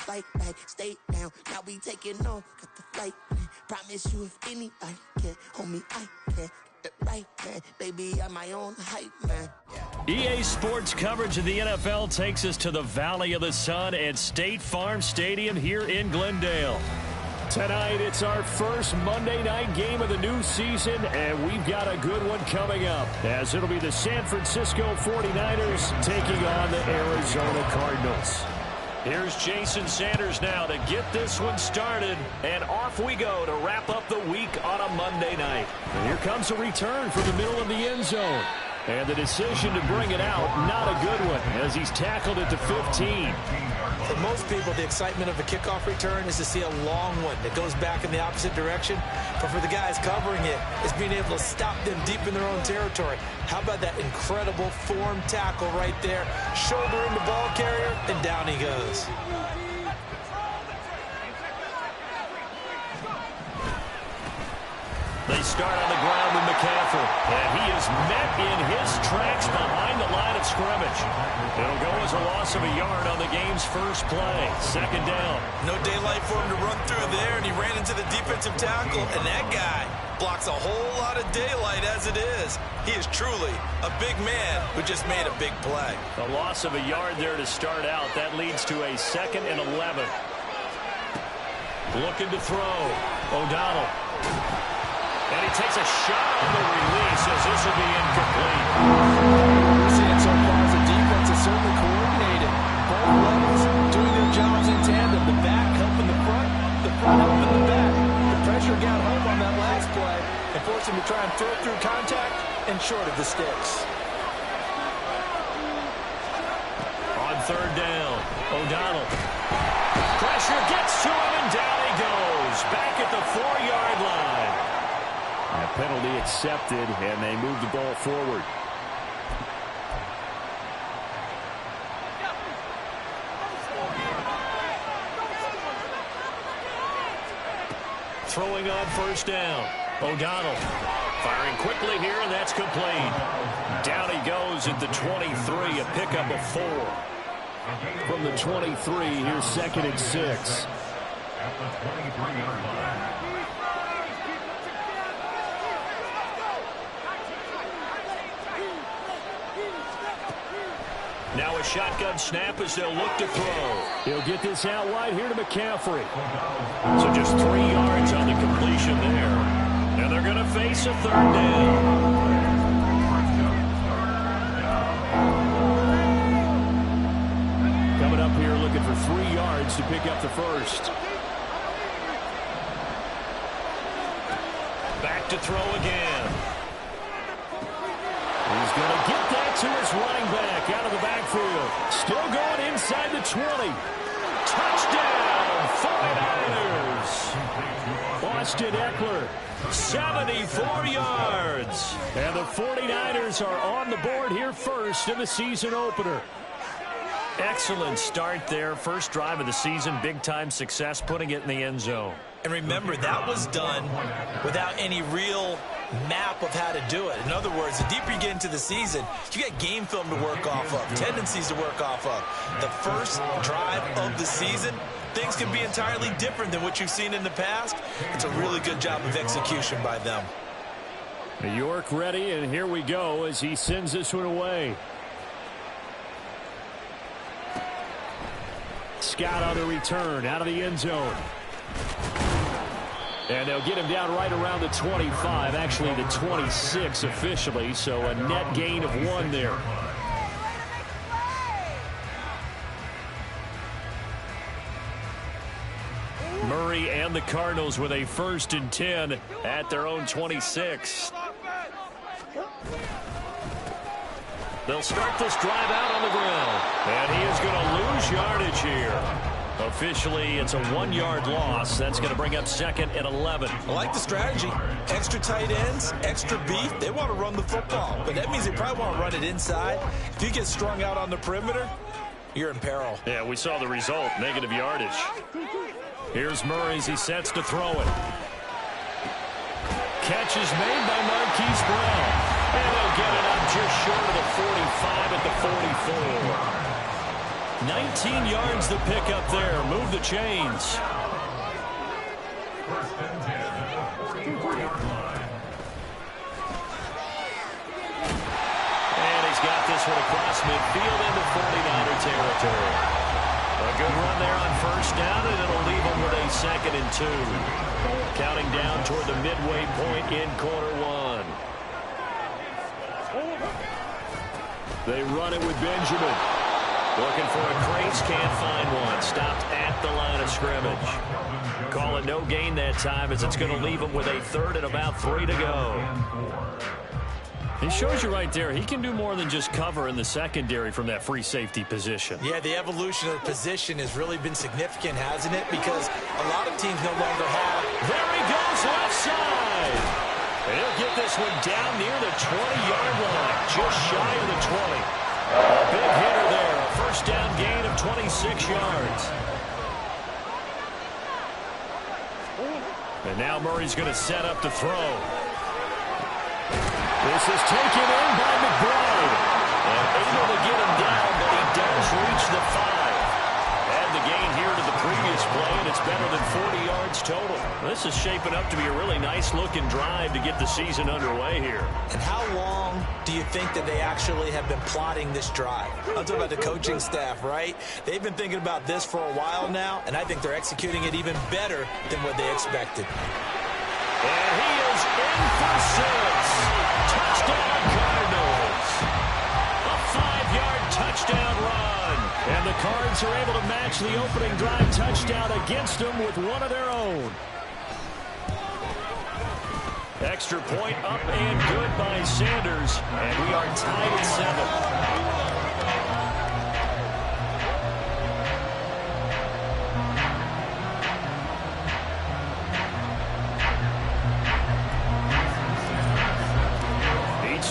fight back, stay down. Now we taking on, got the flight plan. Promise you if anybody can hold me, I can. Get the right man, baby, I'm my own hype man. EA Sports coverage of the NFL takes us to the Valley of the Sun at State Farm Stadium here in Glendale. Tonight, it's our first Monday night game of the new season, and we've got a good one coming up, as it'll be the San Francisco 49ers taking on the Arizona Cardinals. Here's Jason Sanders now to get this one started, and off we go to wrap up the week on a Monday night. And here comes a return from the middle of the end zone. And the decision to bring it out, not a good one, as he's tackled at the 15. For most people, the excitement of a kickoff return is to see a long one that goes back in the opposite direction. But for the guys covering it, it's being able to stop them deep in their own territory. How about that incredible form tackle right there? Shoulder in the ball carrier, and down he goes. They start on the ground with McCaffrey, and he is met in his tracks behind the line of scrimmage. It'll go as a loss of a yard on the game's first play. Second down. No daylight for him to run through there, and he ran into the defensive tackle, and that guy blocks a whole lot of daylight as it is. He is truly a big man who just made a big play. A loss of a yard there to start out. That leads to a 2nd and 11. Looking to throw. O'Donnell. And he takes a shot on the release as this will be incomplete. We're seeing so far as the defense is certainly coordinated. Both levels doing their jobs in tandem. The back helping the front helping the back. The pressure got home on that last play and forced him to try and throw it through contact and short of the sticks. On third down, O'Donnell. Pressure gets to him and down he goes. Back at the 4-yard line. A penalty accepted, and they move the ball forward. Throwing on first down. O'Donnell firing quickly here, and that's complete. Down he goes at the 23, a pickup of 4. From the 23, here's 2nd and 6. Now a shotgun snap as they'll look to throw. He'll get this out wide here to McCaffrey. So just 3 yards on the completion there. And they're going to face a 3rd down. Coming up here looking for 3 yards to pick up the first. Back to throw again. He's going to get that to his running back out of the backfield. Still going inside the 20. Touchdown, 49ers. Austin Eckler, 74 yards. And the 49ers are on the board here first in the season opener. Excellent start there. First drive of the season, big-time success, putting it in the end zone. And remember, that was done without any real map of how to do it. In other words, the deeper you get into the season, you get game film to work off of, tendencies to work off of. The first drive of the season, things can be entirely different than what you've seen in the past. It's a really good job of execution by them. York ready, and here we go as he sends this one away. Scott on the return out of the end zone. And they'll get him down right around the 25, actually the 26 officially, so a net gain of 1 there. Murray and the Cardinals with a 1st and 10 at their own 26. They'll start this drive out on the ground, and he is going to lose yardage here. Officially, it's a 1-yard loss. That's going to bring up 2nd and 11. I like the strategy. Extra tight ends, extra beef. They want to run the football, but that means they probably want to run it inside. If you get strung out on the perimeter, you're in peril. Yeah, we saw the result, negative yardage. Here's Murray as he sets to throw it. Catch is made by Marquise Brown. And they'll get it up just short of the 45 at the 44. 19 yards the pick up there. Move the chains. And he's got this one across midfield into 49er territory. A good run there on first down, and it'll leave him with a 2nd and 2. Counting down toward the midway point in quarter one. They run it with Benjamin. Looking for a crease, can't find one. Stopped at the line of scrimmage. Call it no gain that time as it's going to leave him with a 3rd and about 3 to go. He shows you right there, he can do more than just cover in the secondary from that free safety position. Yeah, the evolution of the position has really been significant, hasn't it? Because a lot of teams no longer have. There he goes, left side. And he'll get this one down near the 20-yard line, just shy of the 20. A big hitter there, a first down gain of 26 yards. And now Murray's going to set up to throw. This is taken in by McBride. And able to get him down, but he does reach the 5. And the gain here to the previous play, and it's better than 40 yards total. This is shaping up to be a really nice-looking drive to get the season underway here. And how long do you think that they actually have been plotting this drive? I'm talking about the coaching staff, right? They've been thinking about this for a while now, and I think they're executing it even better than what they expected. And he is in for 6. Touchdown Cardinals. A 5-yard touchdown run. And the Cards are able to match the opening drive touchdown against them with one of their own. Extra point up and good by Sanders. And we are tied at 7.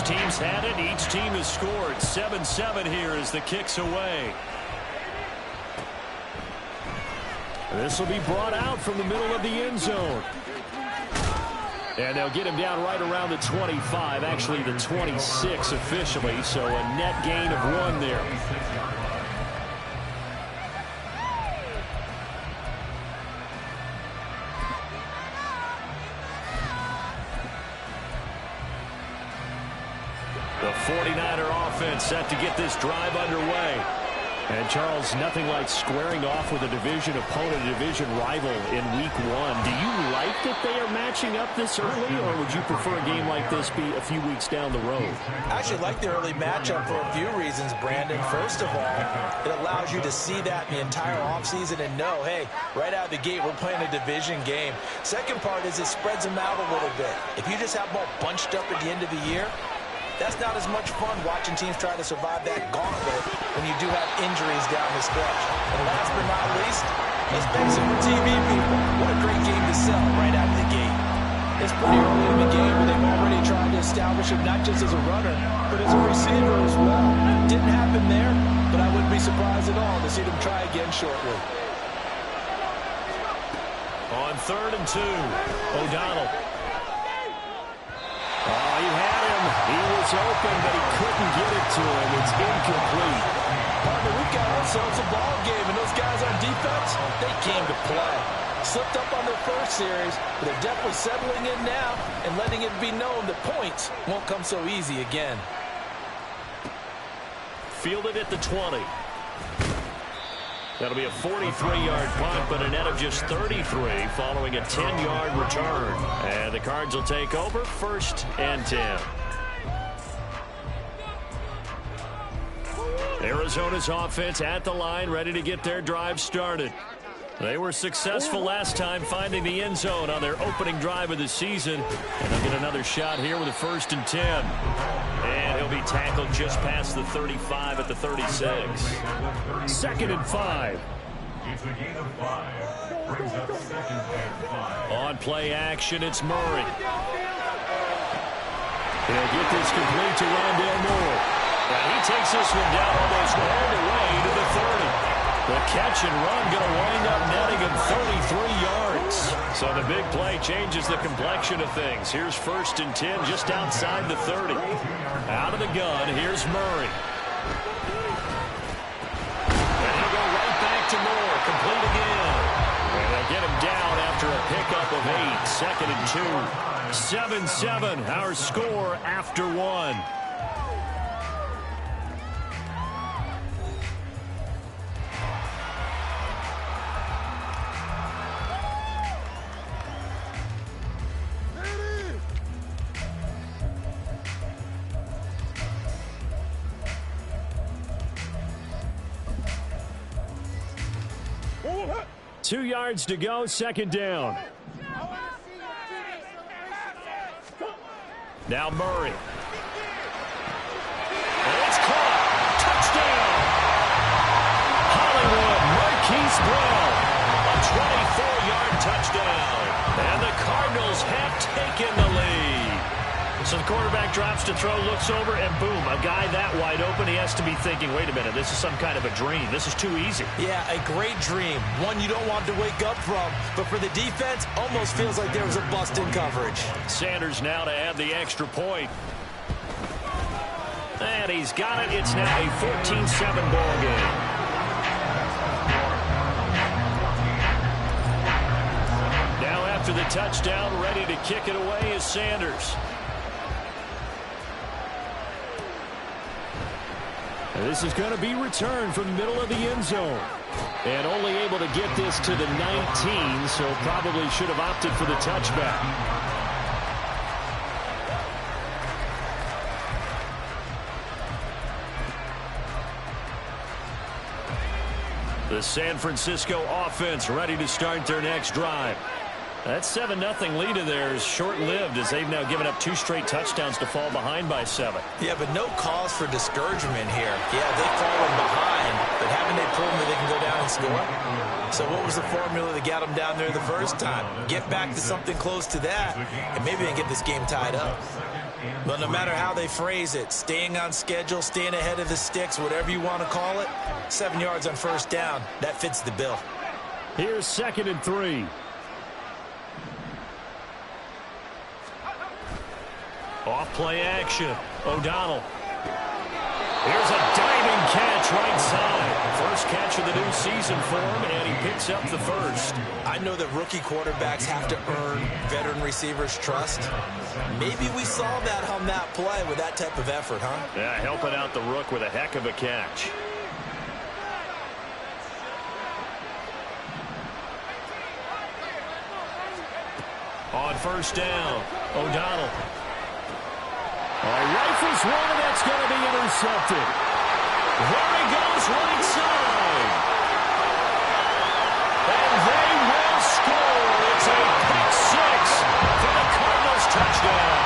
Team's had it. Each team has scored. 7-7 here as the kick's away. This will be brought out from the middle of the end zone. And they'll get him down right around the 25, actually the 26 officially, so a net gain of 1 there. The 49er offense set to get this drive underway. And, Charles, nothing like squaring off with a division opponent, a division rival in Week 1. Do you like that they are matching up this early, or would you prefer a game like this be a few weeks down the road? I actually like the early matchup for a few reasons, Brandon. First of all, it allows you to see that in the entire offseason and know, hey, right out of the gate, we're playing a division game. Second part is it spreads them out a little bit. If you just have them all bunched up at the end of the year, that's not as much fun watching teams try to survive that gauntlet when you do have injuries down the stretch. And last but not least, let's face it, for TV people, what a great game to sell right out of the gate. It's pretty early in the game where they've already tried to establish him not just as a runner, but as a receiver as well. Didn't happen there, but I wouldn't be surprised at all to see them try again shortly. On 3rd and 2, O'Donnell. Oh, he had him. He was open, but he couldn't get it to him. It's incomplete. Partner, we've got ourselves a ball game, and those guys on defense, they came to play. Slipped up on their first series, but they're definitely settling in now and letting it be known that points won't come so easy again. Fielded at the 20. That'll be a 43-yard punt, but a net of just 33 following a 10-yard return. And the Cards will take over 1st and 10. Arizona's offense at the line, ready to get their drive started. They were successful last time finding the end zone on their opening drive of the season. And they'll get another shot here with a 1st and 10. And he'll be tackled just past the 35 at the 36. 2nd and 5. On play action, it's Murray. He'll get this complete to Rondale Moore. Now he takes this one down almost all the way to the 30. The catch and run going to wind up netting him 33 yards. So the big play changes the complexion of things. Here's 1st and 10 just outside the 30. Out of the gun, here's Murray. And he get him down after a pickup of 8. Second and 2. 7-7, our score after 1. Two yards to go, second down. Now Murray. And it's caught. Touchdown. Hollywood, Marquise Brown. A 24-yard touchdown. And the Cardinals have taken the lead. So the quarterback drops to throw, looks over, and boom, a guy that wide open, he has to be thinking, wait a minute, this is some kind of a dream. This is too easy. Yeah, a great dream. One you don't want to wake up from. But for the defense, almost feels like there was a bust in coverage. Sanders now to add the extra point. And he's got it. It's now a 14-7 ball game. Now after the touchdown, ready to kick it away is Sanders. This is going to be returned from the middle of the end zone. And only able to get this to the 19, so probably should have opted for the touchback. The San Francisco offense ready to start their next drive. That 7-0 lead of theirs short-lived as they've now given up 2 straight touchdowns to fall behind by 7. Yeah, but no cause for discouragement here. Yeah, they've fallen behind, but haven't they proven that they can go down and score? So what was the formula that got them down there the first time? Get back to something close to that, and maybe they get this game tied up. But no matter how they phrase it, staying on schedule, staying ahead of the sticks, whatever you want to call it, 7 yards on first down, that fits the bill. Here's 2nd and 3. Off-play action. O'Donnell. Here's a diving catch right side. First catch of the new season for him, and he picks up the first. I know that rookie quarterbacks have to earn veteran receivers' trust. Maybe we saw that on that play with that type of effort, huh? Yeah, helping out the rook with a heck of a catch. On first down, O'Donnell. Rifles one, and that's going to be intercepted. There he goes, right side. And they will score. It's a pick 6 for the Cardinals touchdown.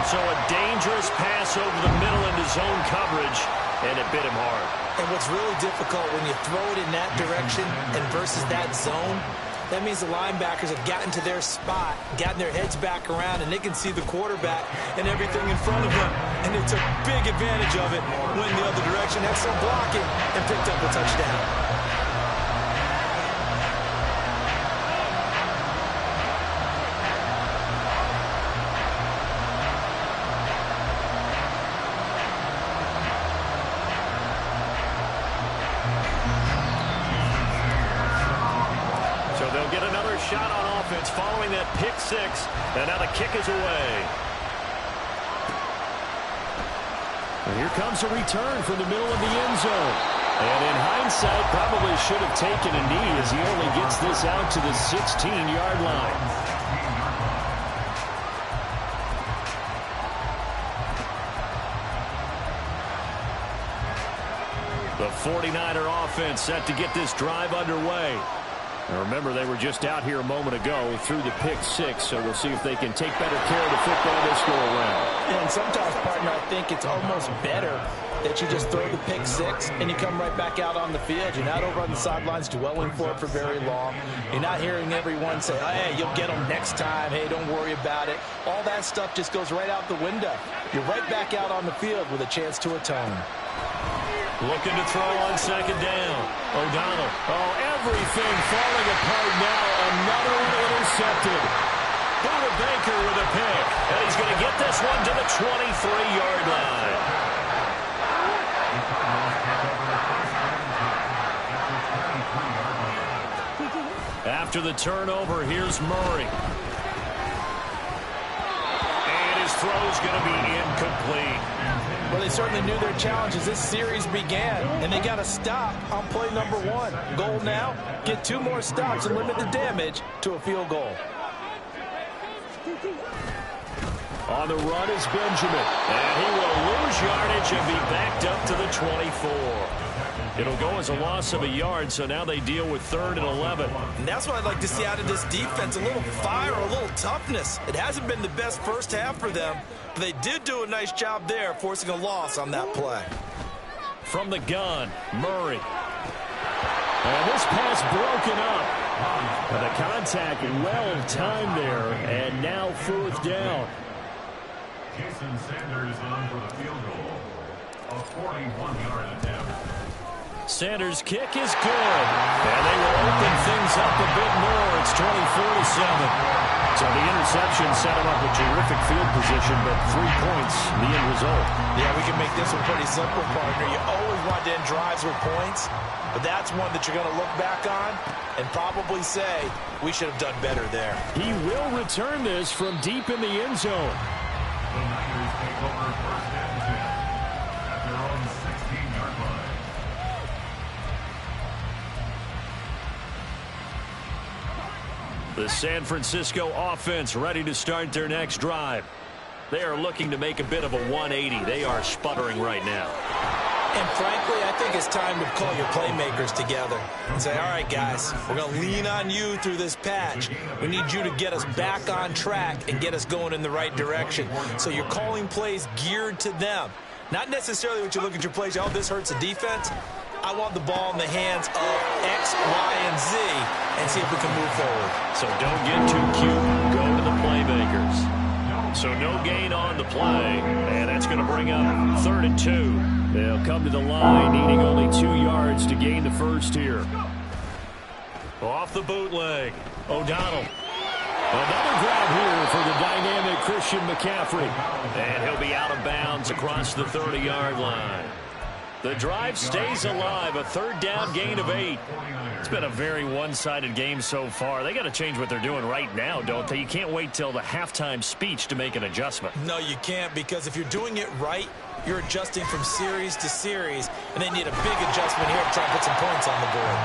So a dangerous pass over the middle into zone coverage, and it bit him hard. And what's really difficult when you throw it in that direction and versus that zone, that means the linebackers have gotten to their spot, gotten their heads back around, and they can see the quarterback and everything in front of them. And they took big advantage of it, went the other direction, had some blocking, and picked up a touchdown. Shot on offense following that pick 6, and now the kick is away. And here comes a return from the middle of the end zone. And in hindsight, probably should have taken a knee as he only gets this out to the 16-yard line. The 49er offense set to get this drive underway. Now remember, they were just out here a moment ago through the pick 6, so we'll see if they can take better care of the football this go around. Yeah, and sometimes, partner, I think it's almost better that you just throw the pick 6 and you come right back out on the field. You're not over on the sidelines dwelling for it for very long. You're not hearing everyone say, oh, hey, you'll get them next time. Hey, don't worry about it. All that stuff just goes right out the window. You're right back out on the field with a chance to atone. Looking to throw on second down. O'Donnell. Oh, everything falling apart now. Another one intercepted. Buda Baker with a pick. And he's going to get this one to the 23-yard line. after the turnover. Here's Murray. And his throw's going to be incomplete. Well, they certainly knew their challenge as this series began, and they got to stop on play number 1. Goal now, get 2 more stops and limit the damage to a field goal. On the run is Benjamin, and he will lose yardage and be backed up to the 24. It'll go as a loss of a yard, so now they deal with 3rd and 11. And that's what I'd like to see out of this defense, a little fire, a little toughness. It hasn't been the best first half for them, but they did do a nice job there, forcing a loss on that play. From the gun, Murray. And this pass broken up. But the contact well timed there, and now 4th down. Jason Sanders on for the field goal. A 41-yard attempt. Sanders' kick is good. And they will open things up a bit more. It's 24-7. So the interception set him up with terrific field position, but 3 points, the end result. Yeah, we can make this one pretty simple, partner. You always want to end drives with points, but that's one that you're going to look back on and probably say, we should have done better there. He will return this from deep in the end zone. The Niners take over 1st and 10 at their own 16-yard line. The San Francisco offense ready to start their next drive. They are looking to make a bit of a 180. They are sputtering right now. And frankly, I think it's time to call your playmakers together and say, all right, guys, we're going to lean on you through this patch. We need you to get us back on track and get us going in the right direction. So you're calling plays geared to them. Not necessarily what you look at your plays, oh, this hurts the defense. I want the ball in the hands of X, Y, and Z and see if we can move forward. So don't get too cute. Go to the playmakers. So no gain on the play, and that's going to bring up 3rd and 2. They'll come to the line, needing only 2 yards to gain the first here. Off the bootleg, O'Donnell. Another grab here for the dynamic Christian McCaffrey. And he'll be out of bounds across the 30-yard line. The drive stays alive, a 3rd down gain of 8. It's been a very one-sided game so far. They got to change what they're doing right now, don't they? You can't wait till the halftime speech to make an adjustment. No, you can't, because if you're doing it right, you're adjusting from series to series, and they need a big adjustment here to try and put some points on the board.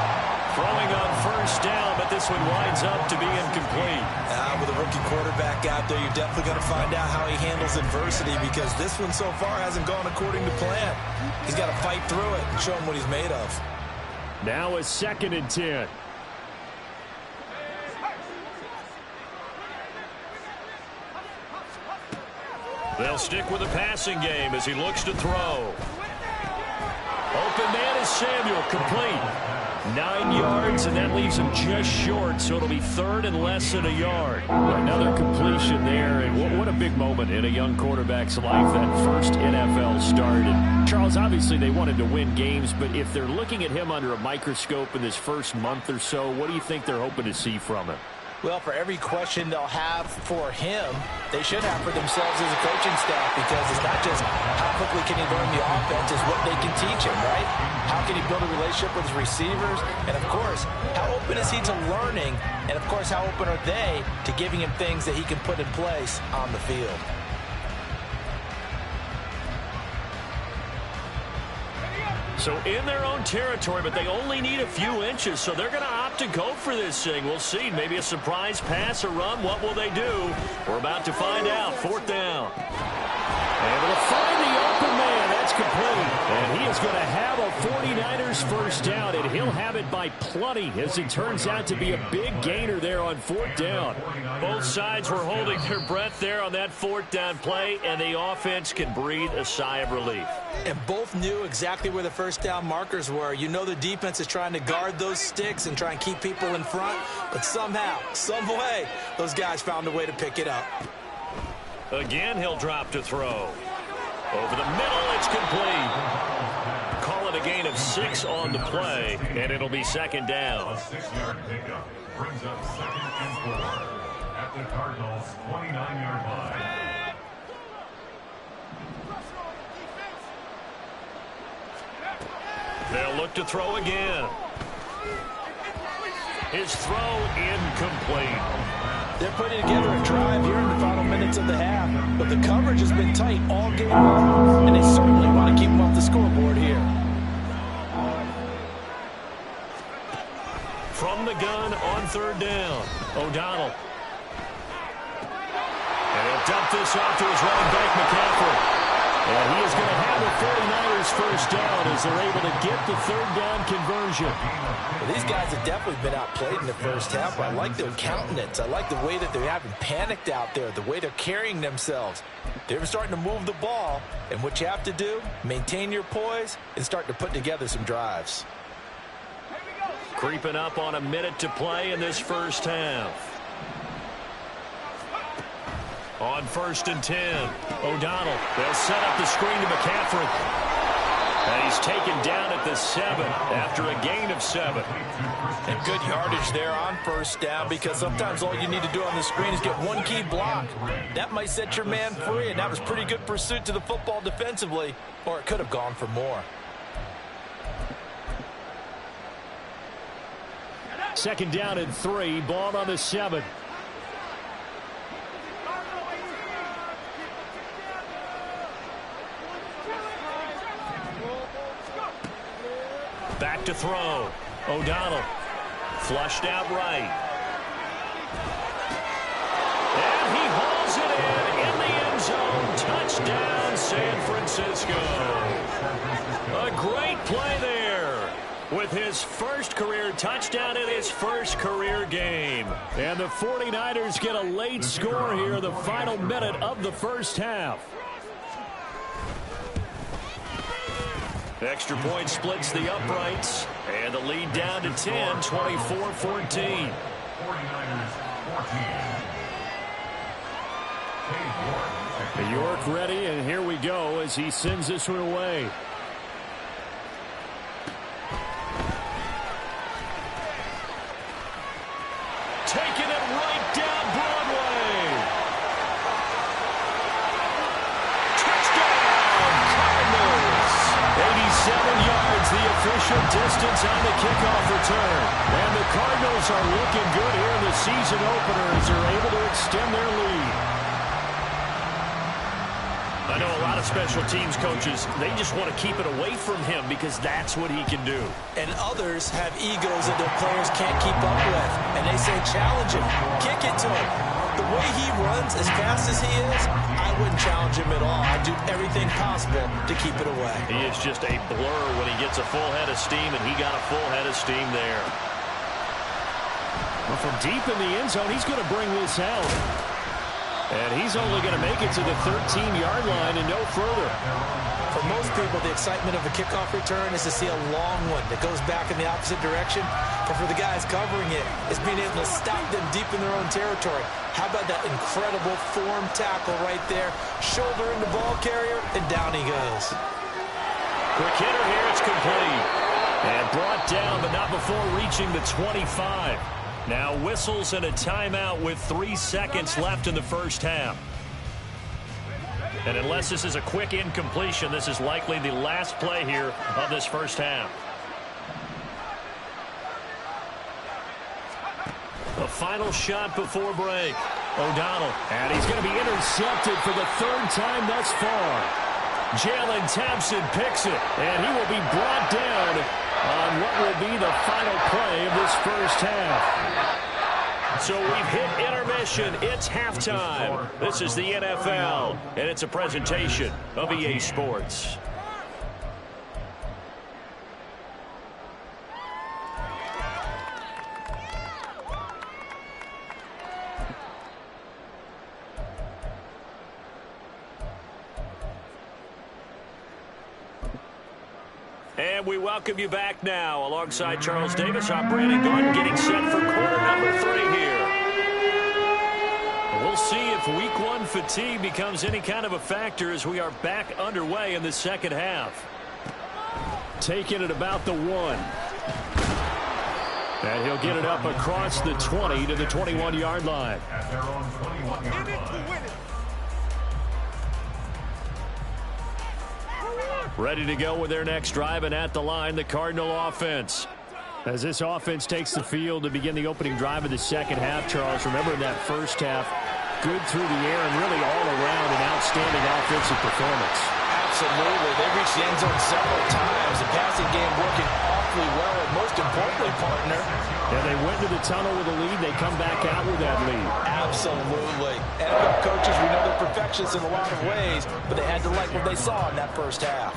Throwing on 1st down, but this one winds up to be incomplete. With a rookie quarterback out there, you're definitely going to find out how he handles adversity, because this one so far hasn't gone according to plan. He's got to fight through it and show him what he's made of. Now a 2nd and 10. They'll stick with the passing game as he looks to throw. Open man is Samuel, complete. 9 yards, and that leaves him just short, so it'll be 3rd and less than a yard. Another completion there, and what a big moment in a young quarterback's life, that first NFL start. And Charles, obviously they wanted to win games, but if they're looking at him under a microscope in this first month or so, what do you think they're hoping to see from him? Well, for every question they'll have for him, they should have for themselves as a coaching staff, because it's not just how quickly can he learn the offense, it's what they can teach him, right? How can he build a relationship with his receivers? And, of course, how open is he to learning? And, of course, how open are they to giving him things that he can put in place on the field? So in their own territory, but they only need a few inches, so they're going to opt to go for this thing. We'll see. Maybe a surprise pass or run. What will they do? We're about to find out. 4th down. Able to find the open man. That's complete. And he is going to have a 49ers first down, and he'll have it by plenty, as it turns out to be a big gainer there on 4th down. Both sides were holding their breath there on that 4th down play, and the offense can breathe a sigh of relief. And both knew exactly where the first down markers were. You know the defense is trying to guard those sticks and try and keep people in front, but somehow, some way, those guys found a way to pick it up. Again, he'll drop to throw. Over the middle, it's complete. Call it a gain of 6 on the play, and it'll be 2nd down. A 6-yard pickup brings up 2nd and 4 at the Cardinals' 29-yard line. They'll look to throw again. His throw incomplete. They're putting together a drive here in the final minutes of the half, but the coverage has been tight all game long, and they certainly want to keep them off the scoreboard here. From the gun on third down, O'Donnell. And he'll dump this off to his running back, McCaffrey. And he is going to have the 49ers first down as they're able to get the third down conversion. Well, these guys have definitely been outplayed in the first half. I like their countenance. I like the way that they haven't panicked out there, the way they're carrying themselves. They're starting to move the ball, and what you have to do, maintain your poise and start to put together some drives. Creeping up on a minute to play in this first half. On 1st and 10, O'Donnell. They'll set up the screen to McCaffrey. And he's taken down at the 7 after a gain of 7. And good yardage there on first down, because sometimes all you need to do on the screen is get one key block. That might set your man free, and that was pretty good pursuit to the football defensively, or it could have gone for more. 2nd down and 3, ball on the 7. Back to throw. O'Donnell. Flushed out right. And he hauls it in the end zone. Touchdown, San Francisco. A great play there. With his first career touchdown in his first career game. And the 49ers get a late score here in the final minute of the first half. Extra point splits the uprights, and the lead down to 10, 24-14. 49ers 14. York ready, and here we go as he sends this one away. Taking it right down Broadway. Touchdown, Cardinals. 87 yards, the official distance on the kickoff return. And the Cardinals are looking good here in the season opener as they're able to extend their lead. I know a lot of special teams coaches, they just want to keep it away from him because that's what he can do. And others have egos that their players can't keep up with. And they say, challenge him, kick it to him. The way he runs as fast as he is, I wouldn't challenge him at all. I'd do everything possible to keep it away. He is just a blur when he gets a full head of steam, and he got a full head of steam there. Well, from deep in the end zone, he's going to bring this out. And he's only going to make it to the 13-yard line and no further. For most people, the excitement of a kickoff return is to see a long one that goes back in the opposite direction. But for the guys covering it, it's being able to stop them deep in their own territory. How about that incredible form tackle right there? Shoulder in the ball carrier, and down he goes. Quick hitter here, it's complete. And brought down, but not before reaching the 25. Now whistles and a timeout with 3 seconds left in the first half. And unless this is a quick incompletion, this is likely the last play here of this first half. The final shot before break. O'Donnell. And he's going to be intercepted for the 3rd time thus far. Jalen Thompson picks it. And he will be brought down on what will be the final play of this first half. So we've hit intermission. It's halftime. This is the NFL, and it's a presentation of EA Sports. And we welcome you back now. Alongside Charles Davis, I'm Brandon Gordon, getting set for quarter number 3 here. We'll see if week 1 fatigue becomes any kind of a factor as we are back underway in the second half. Taking it about the 1. And he'll get it up across the 20 to the 21-yard line. At their own 21-yard line. Ready to go with their next drive, and at the line, the Cardinal offense. As this offense takes the field to begin the opening drive of the second half, Charles, remember in that first half, good through the air and really all around an outstanding offensive performance. Absolutely. They reached the end zone several times. The passing game working awfully well, and most importantly, partner. Yeah, they went to the tunnel with a lead. They come back out with that lead. Absolutely. NFL coaches, we know they're perfectionists in a lot of ways, but they had to like what they saw in that first half.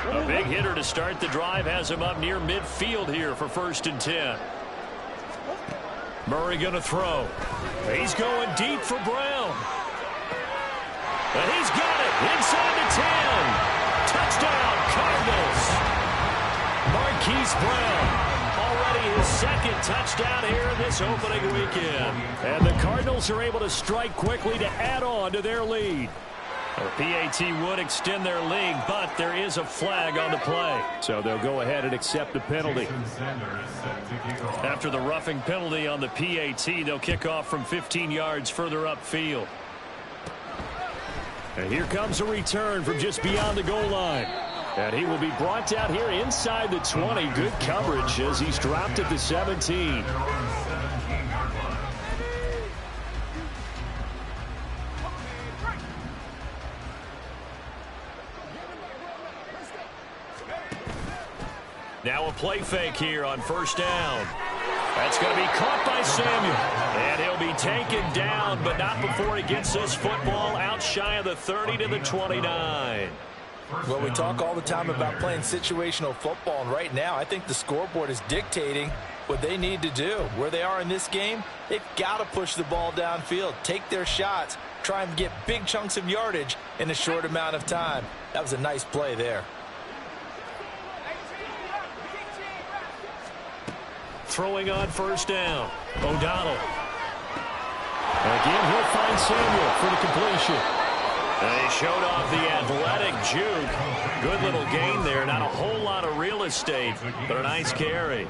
A big hitter to start the drive has him up near midfield here for 1st and 10. Murray going to throw. He's going deep for Brown. And he's got it inside the 10. Touchdown, Cardinals. Marquise Brown, already his second touchdown here in this opening weekend. And the Cardinals are able to strike quickly to add on to their lead. The PAT would extend their lead, but there is a flag on the play. So they'll go ahead and accept the penalty. After the roughing penalty on the PAT, they'll kick off from 15 yards further upfield. And here comes a return from just beyond the goal line. And he will be brought down here inside the 20. Good coverage as he's dropped at the 17. Now a play fake here on 1st down. That's going to be caught by Samuel. And he'll be taken down, but not before he gets this football out shy of the 30 to the 29. Well, we talk all the time about playing situational football, and right now I think the scoreboard is dictating what they need to do. Where they are in this game, they've got to push the ball downfield, take their shots, try and get big chunks of yardage in a short amount of time. That was a nice play there. Throwing on 1st down. O'Donnell. Again, he'll find Samuel for the completion. They showed off the athletic juke. Good little gain there. Not a whole lot of real estate, but a nice carry.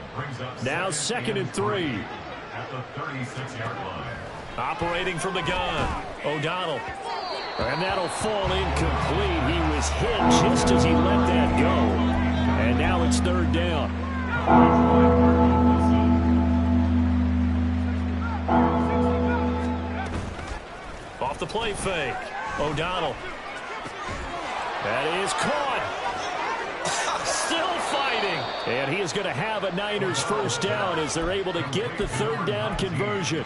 Now 2nd and 3. At the 36-yard line. Operating from the gun. O'Donnell. And that'll fall incomplete. He was hit just as he let that go. And now it's 3rd down. Off the play fake. O'Donnell. That is caught. Still fighting. And he is going to have a Niners 1st down as they're able to get the 3rd down conversion.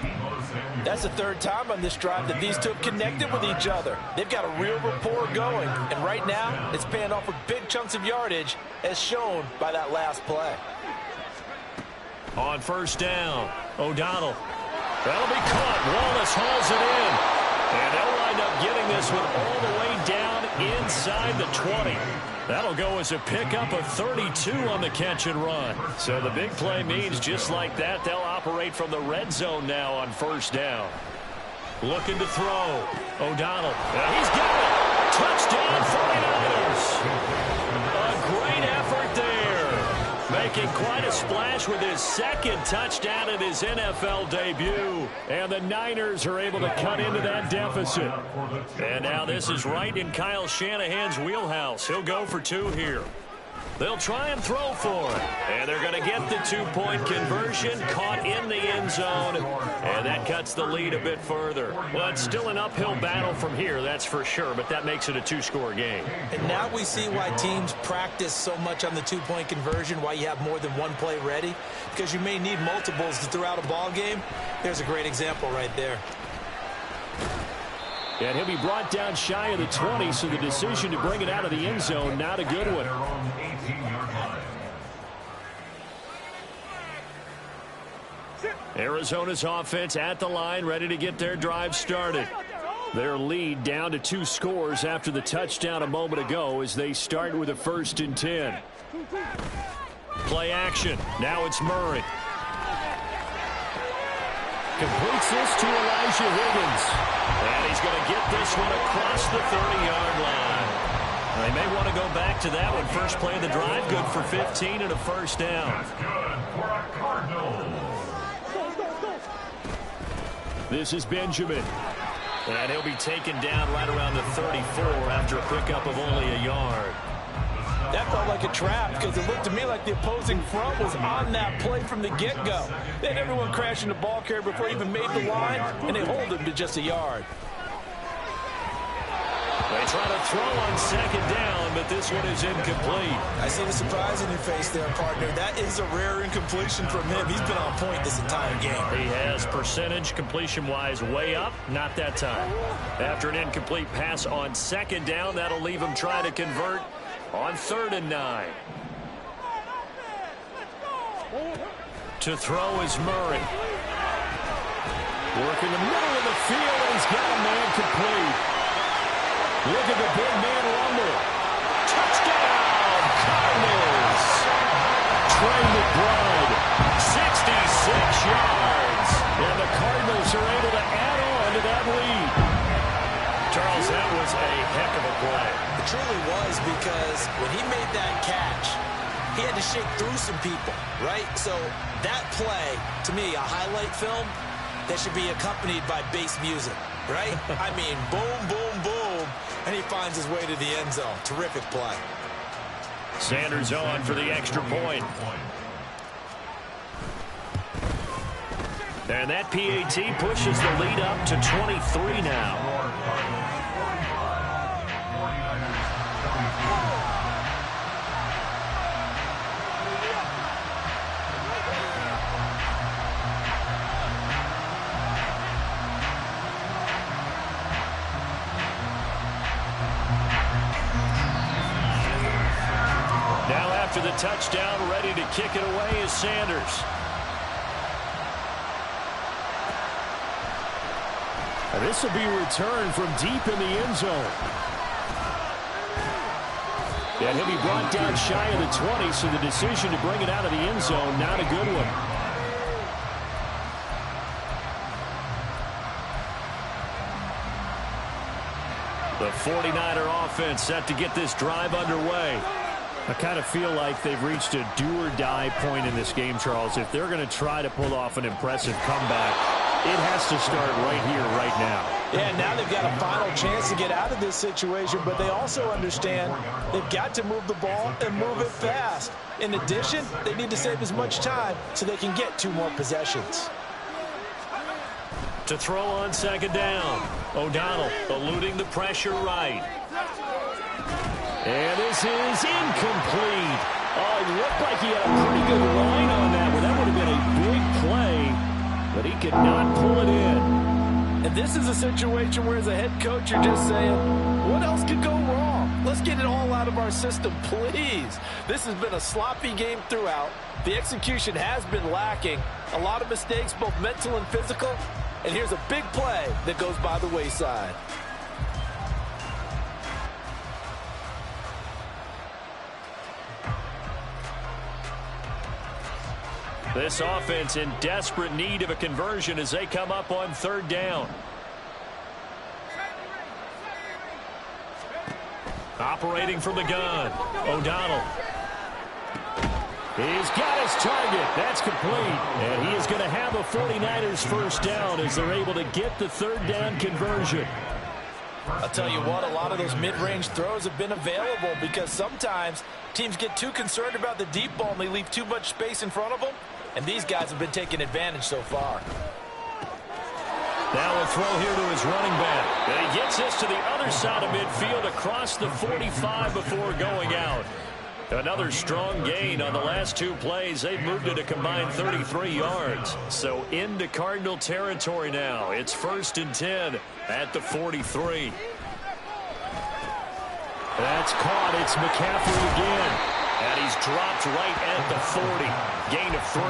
That's the 3rd time on this drive that these two have connected with each other. They've got a real rapport going. And right now, it's paying off with big chunks of yardage as shown by that last play. On 1st down, O'Donnell. That'll be caught. Wallace hauls it in. And they'll wind up getting this one all the way down inside the 20. That'll go as a pickup of 32 on the catch and run. So the big play means just like that, they'll operate from the red zone now on 1st down. Looking to throw. O'Donnell. He's got it. Touchdown 49ers. A great effort there. Making quite a splash with his 2nd touchdown in his NFL debut. And the Niners are able to cut into that deficit. And now this is right in Kyle Shanahan's wheelhouse. He'll go for 2 here. They'll try and throw for it. And they're going to get the 2-point conversion, caught in the end zone. And that cuts the lead a bit further. Well, it's still an uphill battle from here, that's for sure. But that makes it a 2-score game. And now we see why teams practice so much on the 2-point conversion, why you have more than one play ready. Because you may need multiples to throw out a ball game. There's a great example right there. And he'll be brought down shy of the 20, so the decision to bring it out of the end zone, not a good one. Arizona's offense at the line, ready to get their drive started. Their lead down to 2 scores after the touchdown a moment ago as they start with a 1st and 10. Play action. Now it's Murray. Completes this to Elijah Higgins. And he's going to get this one across the 30-yard line. They may want to go back to that one. First play of the drive, good for 15 and a 1st down. That's good for a Cardinal. This is Benjamin. And he'll be taken down right around the 34 after a pickup of only a yard. That felt like a trap because it looked to me like the opposing front was on that play from the get-go. They had everyone crashing the ball carrier before he even made the line, and they hold him to just a yard. They try to throw on second down, but this one is incomplete. I see the surprise in your face there, partner. That is a rare incompletion from him. He's been on point this entire game. He has percentage completion-wise way up, not that time. After an incomplete pass on second down, that'll leave him trying to convert on 3rd and 9. To throw is Murray. Working the middle of the field, and he's got a man complete. Look at the big man rumble. Touchdown, Cardinals. Trey McBride, 66 yards. And the Cardinals are able to add on to that lead. Charles, that was a heck of a play. It truly was, because when he made that catch, he had to shake through some people, right? So that play, to me, a highlight film that should be accompanied by bass music, right? I mean, boom, boom, boom, and he finds his way to the end zone. Terrific play. Sanders on for the extra point. And that PAT pushes the lead up to 23 now. Now after the touchdown, ready to kick it away is Sanders. And this will be returned from deep in the end zone. And he'll be brought down shy of the 20, so the decision to bring it out of the end zone, not a good one. The 49er offense set to get this drive underway. I kind of feel like they've reached a do-or-die point in this game, Charles. If they're going to try to pull off an impressive comeback, it has to start right here, right now. Yeah, now they've got a final chance to get out of this situation, but they also understand they've got to move the ball and move it fast. In addition, they need to save as much time so they can get 2 more possessions. To throw on second down, O'Donnell eluding the pressure right. And this is incomplete. Oh, it looked like he had a pretty good line on that one. That would have been a big play, but he could not pull it in. And this is a situation where, as a head coach, you're just saying, what else could go wrong? Let's get it all out of our system, please. This has been a sloppy game throughout. The execution has been lacking. A lot of mistakes, both mental and physical. And here's a big play that goes by the wayside. This offense in desperate need of a conversion as they come up on 3rd down. Operating from the gun, O'Donnell. He's got his target. That's complete. And he is going to have a 49ers first down as they're able to get the 3rd down conversion. I'll tell you what, a lot of those mid-range throws have been available because sometimes teams get too concerned about the deep ball and they leave too much space in front of them. And these guys have been taking advantage so far. Now a throw here to his running back. And he gets this to the other side of midfield across the 45 before going out. Another strong gain on the last 2 plays. They've moved it a combined 33 yards. So into Cardinal territory now. It's 1st and 10 at the 43. That's caught. It's McCaffrey again. And he's dropped right at the 40. Gain of 3.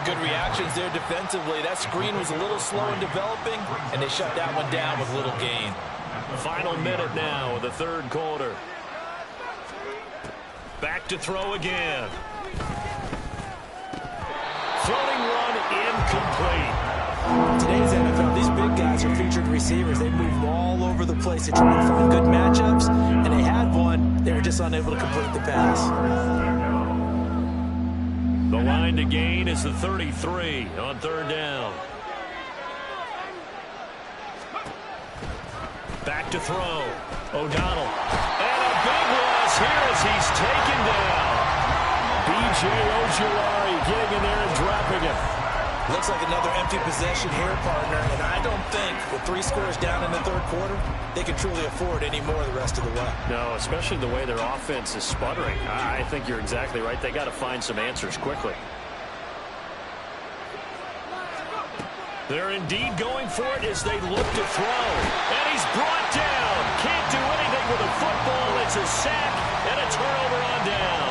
Good reactions there defensively. That screen was a little slow in developing, and they shut that one down with little gain. Final minute now of the 3rd quarter. Back to throw again. Floating run incomplete. Today's NFL, these big guys are featured receivers. They move all over the place to try and find good matchups, and they had one. They were just unable to complete the pass. The line to gain is the 33 on 3rd down. back to throw. O'Donnell. And a big loss here as he's taken down. B.J. Ojulari getting in there and dropping it. Looks like another empty possession here, partner. And I don't think with 3 scores down in the third quarter, they can truly afford any more the rest of the way. No, especially the way their offense is sputtering. I think you're exactly right. They got to find some answers quickly. They're indeed going for it as they look to throw. And he's brought down. Can't do anything with a football. It's a sack and a turnover on downs.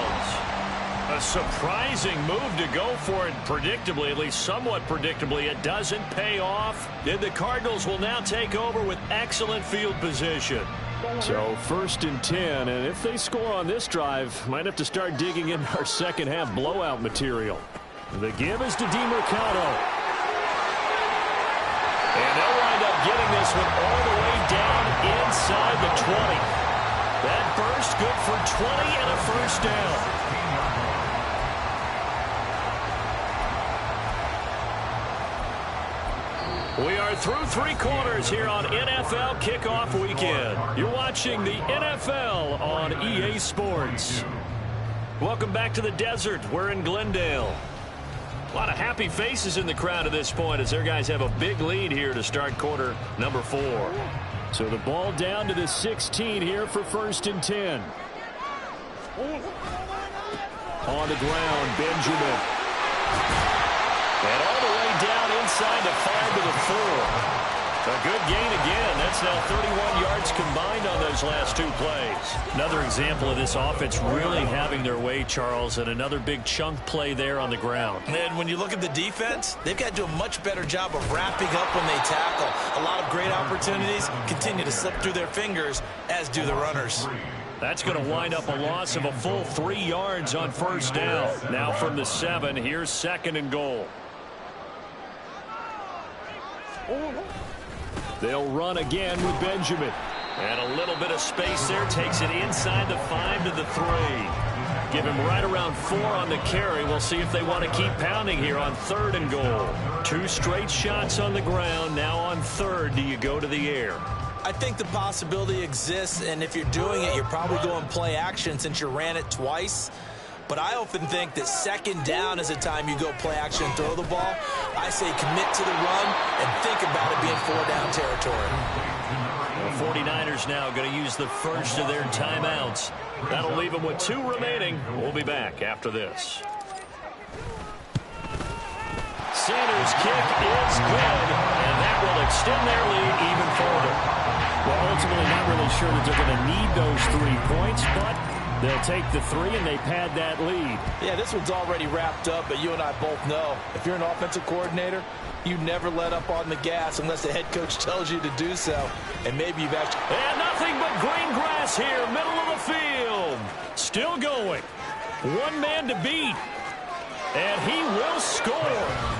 A surprising move to go for it predictably, at least somewhat predictably. It doesn't pay off. And the Cardinals will now take over with excellent field position. So 1st and 10, and if they score on this drive, might have to start digging in our second half blowout material. The give is to DeMercado. And they'll wind up getting this one all the way down inside the 20. That burst good for 20 and a first down. We are through 3 quarters here on NFL Kickoff Weekend. You're watching the NFL on EA Sports. Welcome back to the desert. We're in Glendale. A lot of happy faces in the crowd at this point as their guys have a big lead here to start quarter number 4. So the ball down to the 16 here for 1st and 10. On the ground, Benjamin. And all the way down inside the 5 to the 4. A good gain again. That's now 31 yards combined on those last 2 plays. Another example of this offense really having their way, Charles, and another big chunk play there on the ground. And when you look at the defense, they've got to do a much better job of wrapping up when they tackle. A lot of great opportunities continue to slip through their fingers, as do the runners. That's going to wind up a loss of a full 3 yards on 1st down. Now from the 7, here's 2nd and goal. They'll run again with Benjamin. And a little bit of space there. Takes it inside the 5 to the 3. Give him right around 4 on the carry. We'll see if they want to keep pounding here on 3rd and goal. 2 straight shots on the ground. Now on 3rd, do you go to the air? I think the possibility exists, and if you're doing it, you're probably going play action since you ran it twice. But I often think that 2nd down is the time you go play action and throw the ball. I say commit to the run and think about it being 4-down territory. The 49ers now going to use the first of their timeouts. That'll leave them with 2 remaining. We'll be back after this. Sanders' kick is good, and that will extend their lead even further. Well, ultimately not really sure that they're going to need those 3 points, but they'll take the 3 and they pad that lead. Yeah, this one's already wrapped up, but you and I both know if you're an offensive coordinator, you never let up on the gas unless the head coach tells you to do so. And maybe you've actually... And nothing but green grass here, middle of the field. Still going. 1 man to beat. And he will score.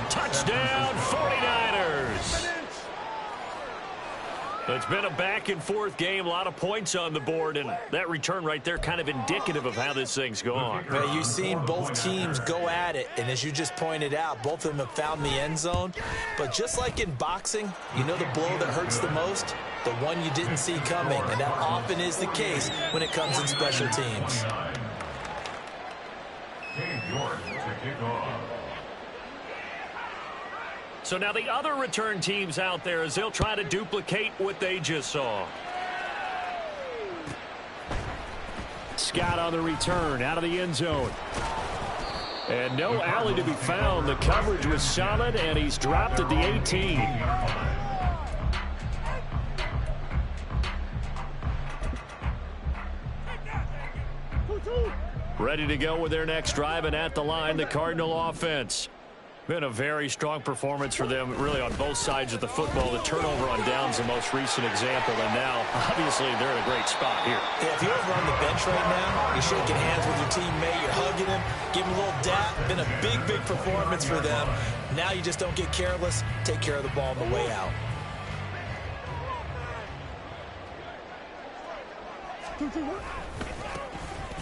Touchdown, 49ers. It's been a back-and-forth game, a lot of points on the board, and that return right there kind of indicative of how this thing's gone. Well, you've seen both teams go at it, and as you just pointed out, both of them have found the end zone. But just like in boxing, you know the blow that hurts the most? The one you didn't see coming, and that often is the case when it comes in special teams. So now the other return teams out there as they'll try to duplicate what they just saw. Scott on the return out of the end zone. And no alley to be found. The coverage was solid, and he's dropped at the 18. Ready to go with their next drive, and at the line, the Cardinal offense. Been a very strong performance for them, really, on both sides of the football. The turnover on downs, the most recent example, and now, obviously, they're in a great spot here. Yeah, if you're over on the bench right now, you're shaking hands with your teammate, you're hugging him, giving him a little dap. Been a big, big performance for them. Now you just don't get careless. Take care of the ball on the way out.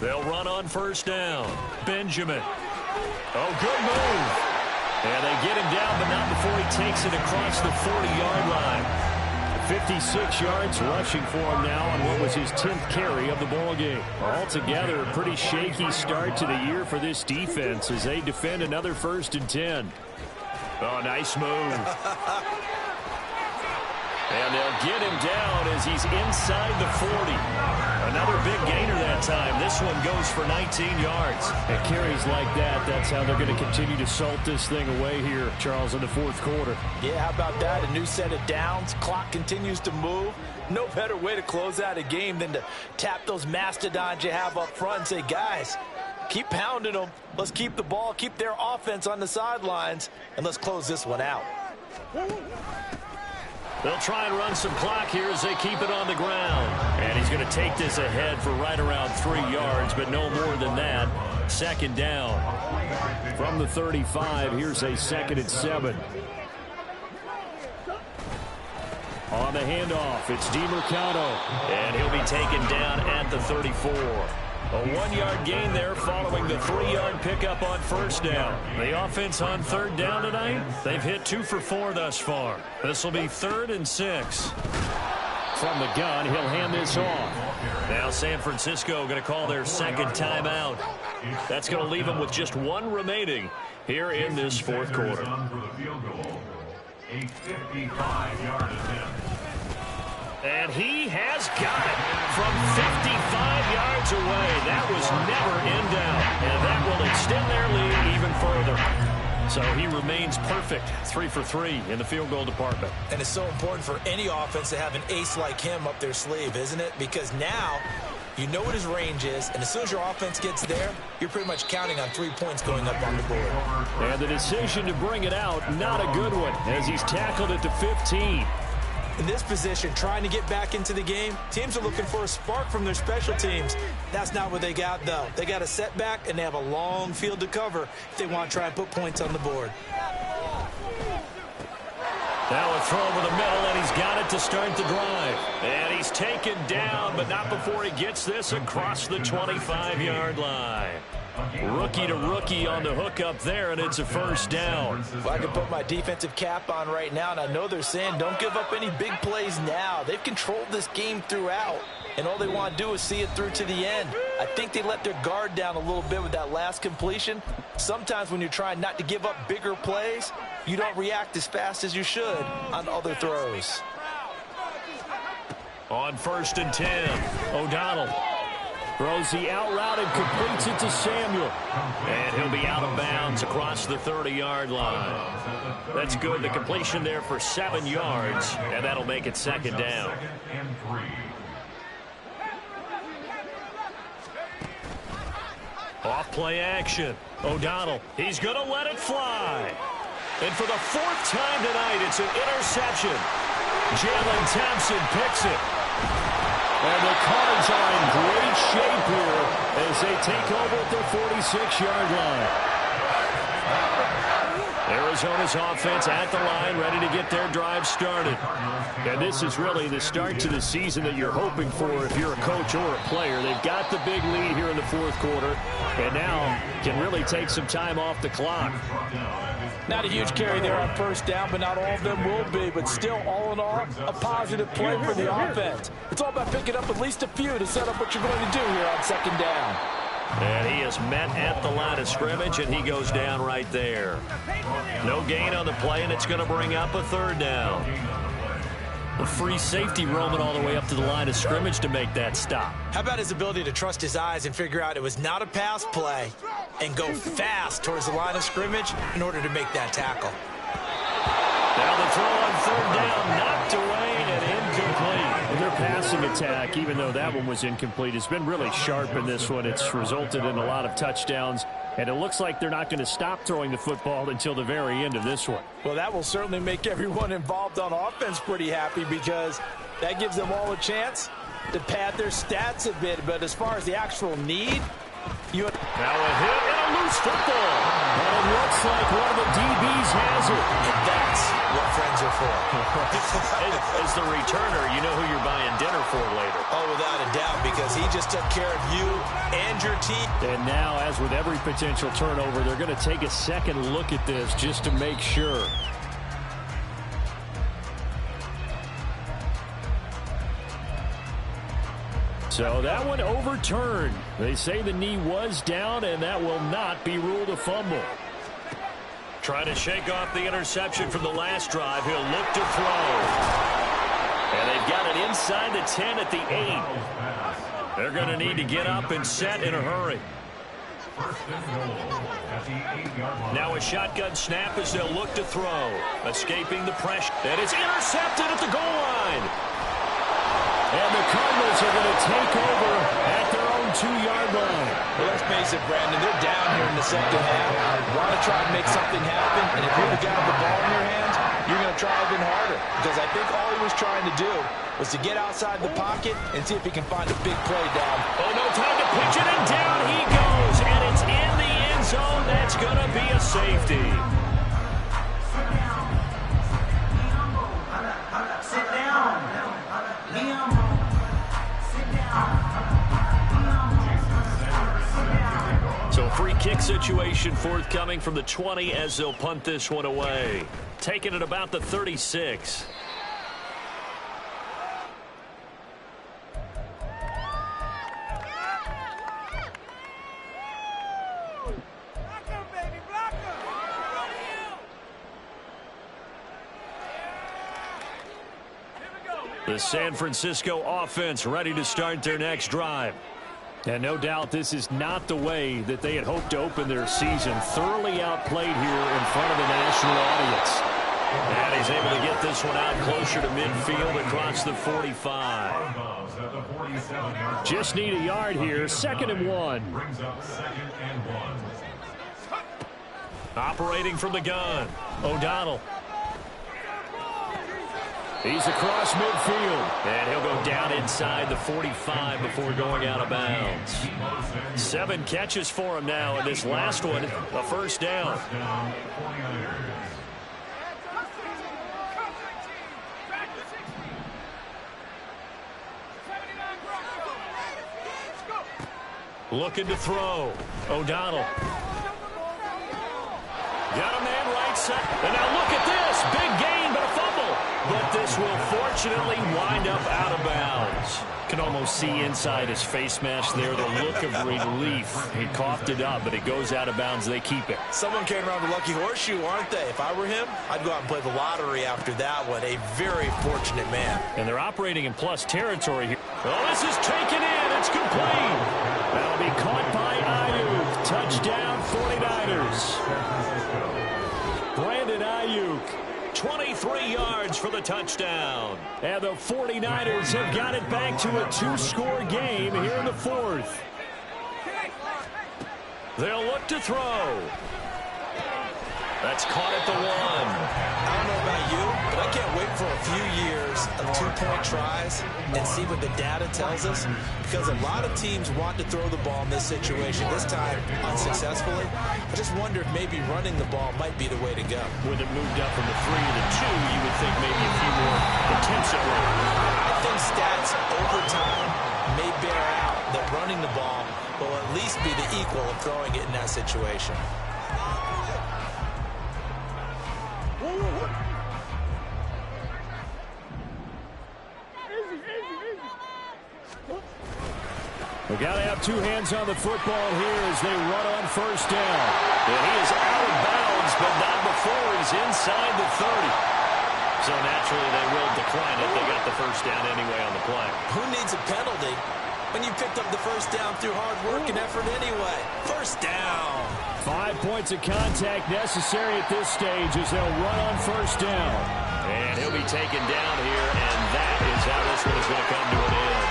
They'll run on 1st down. Benjamin. Oh, good move. And they get him down, but not before he takes it across the 40-yard line. 56 yards rushing for him now on what was his 10th carry of the ball game. Altogether, a pretty shaky start to the year for this defense as they defend another 1st and 10. Oh, nice move. And they'll get him down as he's inside the 40. Another big gainer that time. This one goes for 19 yards. And carries like that, that's how they're going to continue to salt this thing away here, Charles, in the 4th quarter. Yeah, how about that? A new set of downs. Clock continues to move. No better way to close out a game than to tap those mastodons you have up front and say, guys, keep pounding them. Let's keep the ball, keep their offense on the sidelines, and let's close this one out. They'll try and run some clock here as they keep it on the ground. And he's going to take this ahead for right around 3 yards, but no more than that. 2nd down. From the 35, here's a 2nd and 7. On the handoff, it's DeMercado. And he'll be taken down at the 34. A 1-yard gain there following the 3-yard pickup on 1st down. The offense on 3rd down tonight, they've hit 2 for 4 thus far. This will be 3rd and 6. From the gun, he'll hand this off. Now San Francisco going to call their 2nd timeout. That's going to leave them with just 1 remaining here in this 4th quarter. A 55-yard attempt. And he has got it from 55 yards away. That was never in doubt. And that will extend their lead even further. So he remains perfect. 3 for 3 in the field goal department. And it's so important for any offense to have an ace like him up their sleeve, isn't it? Because now you know what his range is, and as soon as your offense gets there, you're pretty much counting on 3 points going up on the board. And the decision to bring it out, not a good one, as he's tackled at the 15. In this position, trying to get back into the game, teams are looking for a spark from their special teams. That's not what they got, though. They got a setback, and they have a long field to cover if they want to try and put points on the board. Now a throw over the middle, and he's got it to start the drive. And he's taken down, but not before he gets this across the 25-yard line. Rookie to rookie on the hook up there, and it's a 1st down. If I could put my defensive cap on right now, and I know they're saying don't give up any big plays now. They've controlled this game throughout, and all they want to do is see it through to the end. I think they let their guard down a little bit with that last completion. Sometimes when you're trying not to give up bigger plays, you don't react as fast as you should on other throws. On 1st and 10, O'Donnell throws the out route and completes it to Samuel. And he'll be out of bounds across the 30-yard line. That's good. The completion there for 7 yards, and that'll make it 2nd down. Off play action. O'Donnell, he's going to let it fly. And for the 4th time tonight, it's an interception. Jalen Thompson picks it. And the Cards are in great shape here as they take over at their 46-yard line. Arizona's offense at the line, ready to get their drive started. And this is really the start to the season that you're hoping for if you're a coach or a player. They've got the big lead here in the 4th quarter, and now can really take some time off the clock. Not a huge carry there on 1st down, but not all of them will be. But still, all in all, a positive play for the offense. It's all about picking up at least a few to set up what you're going to do here on 2nd down. And he is met at the line of scrimmage, and he goes down right there. No gain on the play, and it's going to bring up a 3rd down. A free safety roaming all the way up to the line of scrimmage to make that stop. How about his ability to trust his eyes and figure out it was not a pass play and go fast towards the line of scrimmage in order to make that tackle. Now the throw on 3rd down, knocked away and incomplete. And their passing attack, even though that one was incomplete, has been really sharp in this one. It's resulted in a lot of touchdowns, and it looks like they're not going to stop throwing the football until the very end of this one. Well, that will certainly make everyone involved on offense pretty happy because that gives them all a chance to pad their stats a bit. But as far as the actual need, now a hit and a loose football. And it looks like one of the DBs has it. And that's what friends are for. As the returner, you know who you're buying dinner for later. Oh, without a doubt, because he just took care of you and your team. And now, as with every potential turnover, they're going to take a second look at this just to make sure. So that one overturned. They say the knee was down, and that will not be ruled a fumble. Trying to shake off the interception from the last drive. He'll look to throw. And they've got it inside the 10 at the 8. They're going to need to get up and set in a hurry. Now a shotgun snap as they'll look to throw. Escaping the pressure. And it's intercepted at the goal line. And the Cardinals are going to take over at their own 2-yard line. Well, let's face it, Brandon. They're down here in the second half. Want to try and make something happen. And if you're the guy with the ball in your hands, you're going to try even harder. Because I think all he was trying to do was to get outside the pocket and see if he can find a big play down. Oh, no time to pitch it, and down he goes. And it's in the end zone. That's going to be a safety. Sit down. So a free kick situation forthcoming from the 20 as they'll punt this one away. Taking it about the 36. The San Francisco offense ready to start their next drive. And no doubt this is not the way that they had hoped to open their season. Thoroughly outplayed here in front of the national audience. And he's able to get this one out closer to midfield across the 45. Just need a yard here. 2nd and 1. Brings up 2nd and 1. Operating from the gun. O'Donnell. He's across midfield, and he'll go down inside the 45 before going out of bounds. 7 catches for him now, and this last one, a first down. Looking to throw. O'Donnell. Got a man right side. And now look at this. Big gain, but a fumble. But this will fortunately wind up out of bounds. Can almost see inside his face mask there the look of relief. He coughed it up, but it goes out of bounds. They keep it. Someone came around the lucky horseshoe, aren't they? If I were him, I'd go out and play the lottery after that one. A very fortunate man. And they're operating in plus territory here. Oh, this is taken in. It's complete. That'll be caught by Ayuk. Touchdown 49ers. Brandon Ayuk. 23 yards for the touchdown. And the 49ers have got it back to a 2-score game here in the 4th. They'll look to throw. That's caught at the 1. I don't know about you, but I can't wait for a few years of 2-point tries and see what the data tells us, because a lot of teams want to throw the ball in this situation, this time unsuccessfully. I just wonder if maybe running the ball might be the way to go. With it moved up from the 3 to the 2, you would think maybe a few more attempts at running. I think stats over time may bear out that running the ball will at least be the equal of throwing it in that situation. We got to have 2 hands on the football here as they run on first down. And he is out of bounds, but not before he's inside the 30. So naturally they will decline it. They got the first down anyway on the play. Who needs a penalty when you picked up the first down through hard work and effort anyway? First down. 5 points of contact necessary at this stage as they'll run on first down. And he'll be taken down here, and that is how this one is going to come to an end.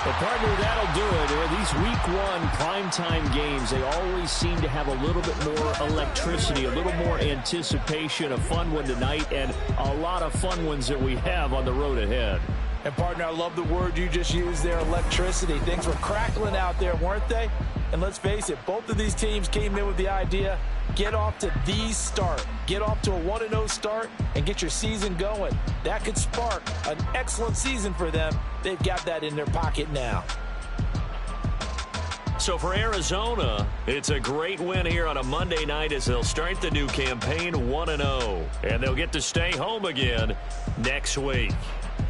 Well, partner, that'll do it. These week 1 primetime games, they always seem to have a little bit more electricity, a little more anticipation, a fun one tonight, and a lot of fun ones that we have on the road ahead. And, partner, I love the word you just used there, electricity. Things were crackling out there, weren't they? And let's face it, both of these teams came in with the idea, get off to the start. Get off to a 1-0 start and get your season going. That could spark an excellent season for them. They've got that in their pocket now. So for Arizona, it's a great win here on a Monday night as they'll start the new campaign 1-0. And they'll get to stay home again next week.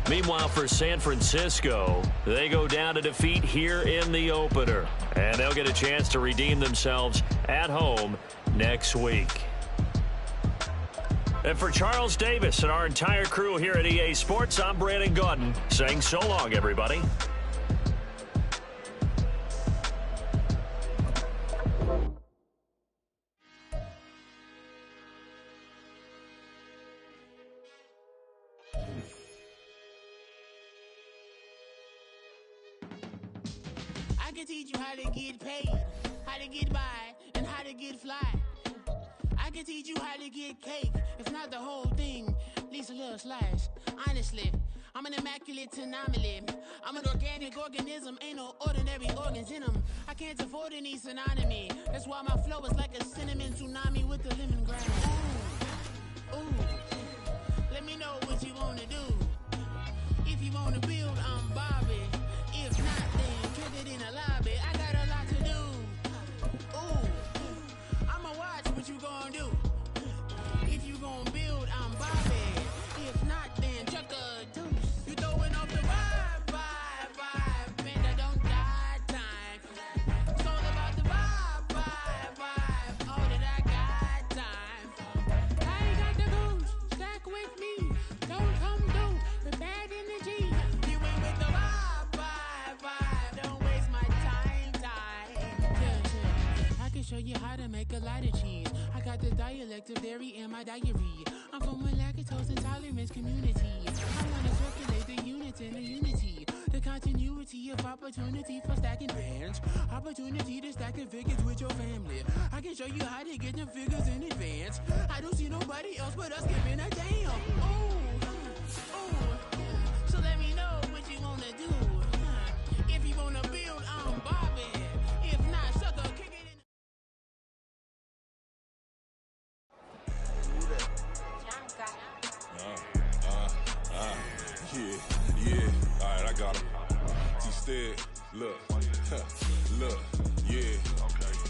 Meanwhile, for San Francisco, they go down to defeat here in the opener. And they'll get a chance to redeem themselves at home next week. And for Charles Davis and our entire crew here at EA Sports, I'm Brandon Gaudin saying so long, everybody. I can teach you how to get paid, how to get by, and how to get fly. I can teach you how to get cake, if not the whole thing, at least a little slice. Honestly, I'm an immaculate anomaly. I'm an organic organism, ain't no ordinary organs in them. I can't afford any synonymy. That's why my flow is like a cinnamon tsunami with a lemongrass. Ooh, ooh, let me know what you wanna do. If you wanna build, I'm Bobby. If not, then kick it in the lobby. I got a lot to do. Ooh, I'ma watch what you gonna do. If you gonna build, I'm Bobby. If not, then chuck a deuce. You throwing off the vibe, man, I don't die time. It's all about the vibe, all that I got time. I ain't got the goose, stack with me. Don't come through with bad energy. You ain't with the vibe, don't waste my time. Yeah. I can show you how to make a lot of cheese. I got the dialect of dairy in my diary. I'm from a lactose intolerance community. I wanna circulate the units in the unity. The continuity of opportunity for stacking bands. Opportunity to stack the figures with your family. I can show you how to get them figures in advance. I don't see nobody else but us giving a damn. Ooh. So let me know what you wanna do. If you wanna build, I'm Bobby. If not, sucker, kick it in. Yeah, alright, I got him. T-Stead, look, yeah.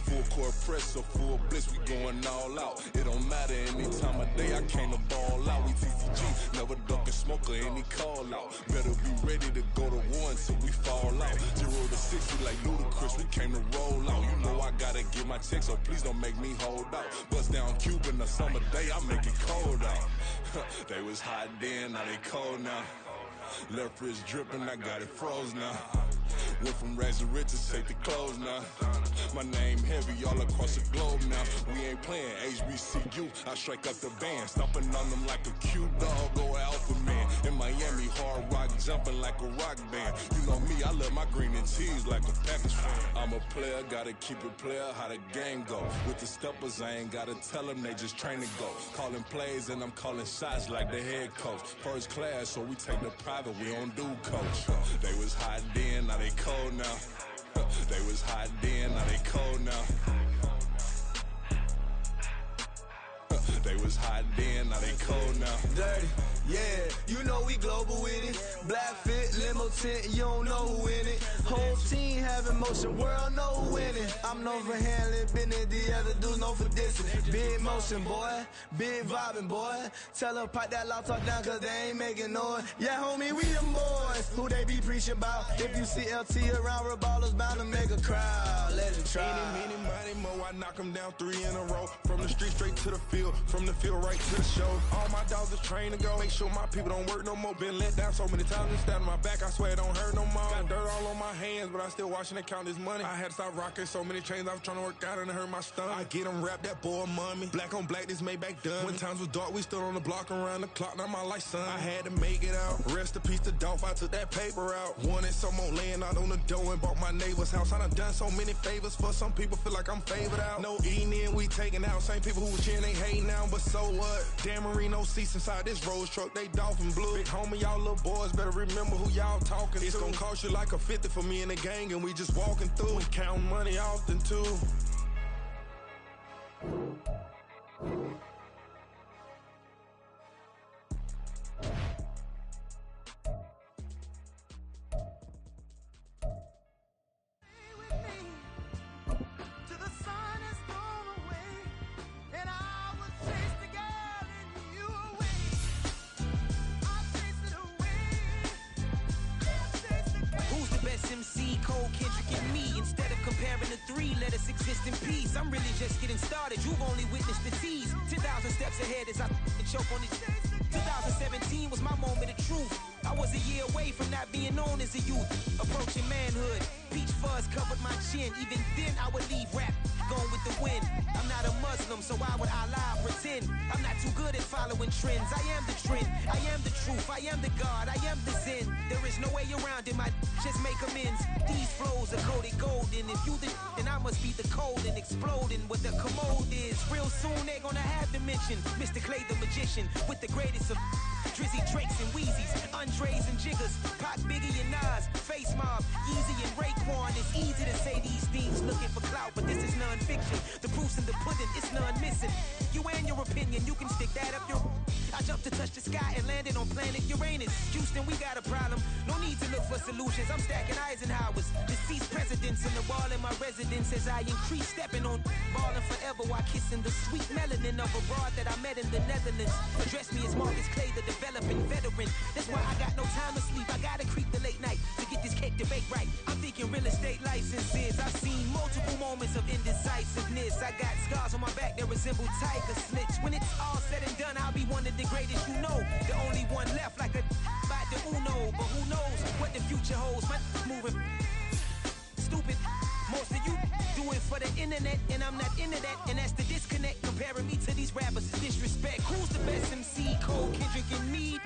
Full court press or full blitz, we going all out. It don't matter any time of day, I came to ball out. We TCG, never ducking smoker, any call out. Better be ready to go to war until we fall out. 0 to 60 like Ludacris, we came to roll out. You know I gotta get my check, so please don't make me hold out. Bust down Cuban a summer day, I make it cold out. They was hot then, now they cold now. Left wrist dripping, I got it froze now. Went from rags to riches, take the clothes now. My name heavy all across the globe now. We ain't playing HBCU, I strike up the band. Stomping on them like a cute dog or alpha man. In Miami, hard rock jumping like a rock band. You know me, I love my green and cheese like a Packers fan. I'm a player, gotta keep it player, how the game go. With the steppers, I ain't gotta tell them, they just train to go. Calling plays and I'm calling shots like the head coach. First class, so we take the private, we don't do coach. They was hot then, now they cold now. They was hot then, now they cold now. They was hot then, now they cold now. Dirty, yeah, you know we global with it. Black fit, limo tint, you don't know who in it. Whole team having motion, world know who in it. I'm known for handling business, the other dudes known for dissing. Big motion, boy, big vibing, boy. Tell her pipe that loud talk down, cause they ain't making noise. Yeah, homie, we them boys, who they be preaching about. If you see LT around, Reballo's bound to make a crowd. Let it try. Any, money, mo, I knock them down 3 in a row. From the street straight to the field, from the field right to the show. All my dogs are trained to go. Make sure my people don't work no more. Been let down so many times and stand on my back, I swear it don't hurt no more. Got dirt all on my hands, but I still watching and count this money. I had to stop rocking so many chains, I was trying to work out and it hurt my stomach. I get them rap, that boy mommy. Black on black, this Maybach done. When times was dark, we stood on the block around the clock, now my life son. I had to make it out. Rest in peace to Dolph, I took that paper out. Wanted some more laying out on the dough and bought my neighbor's house. I done so many favors for some people, feel like I'm favored out. No eating in, we taking out. Same people who was cheering, they hating now, but so what? Dan Marino seats inside this Rolls truck, they dolphin blue. Big homie, y'all little boys better remember who y'all talking to. It's gonna cost you like a 50 for me and the gang, and we just walking through. We counting money often too. just exist in peace. I'm really just getting started. You've only witnessed the tease. 10,000 steps ahead as I choke on these. 2017 was my moment of truth. I was a year away from not being known as a youth. Approaching manhood, peach fuzz covered my chin. Even then I would leave rap, going with the wind. I'm not a Muslim, so why would I lie or pretend? I'm not too good at following trends. I am the trend, I am the truth, I am the God, I am the Zen. There is no way around it, my just make amends. These flows are coated golden. If you the then I must be the cold and exploding what the commode is. Real soon they gonna have to mention Mr. Clay the magician with the greatest of Drizzy, Drakes, and Wheezies, Andres and Jiggers, Pac, Biggie, and Nas, Face Mob, Easy, and Raekwon. It's easy to say these things looking for clout, but this is non-fiction. The proof's in the pudding, it's none missing. You and your opinion, you can stick that up your... I jumped to touch the sky and landed on planet Uranus. Houston, we got a problem. No need to look for solutions. I'm stacking Eisenhowers. Deceased presidents in the wall in my residence as I increase stepping on ballin' forever while kissing the sweet melanin of a broad that I met in the Netherlands. Address me as Marcus Clay, the developing veteran. That's why I got no time to sleep. I gotta creep the late night to get this cake debate right. I'm thinking real estate licenses. I've seen multiple moments of indecisiveness. I got scars on my back that resemble tiger slits. When it's all said and done, I'll be one of the greatest you know. The only one left like a by the Uno. But who knows what the future holds? My moving stupid. Most of you do it for the internet, and I'm not into that. And that's the disconnect. Comparing me to these rappers is disrespect. Who's the best MC? Cole, Kendrick, and me?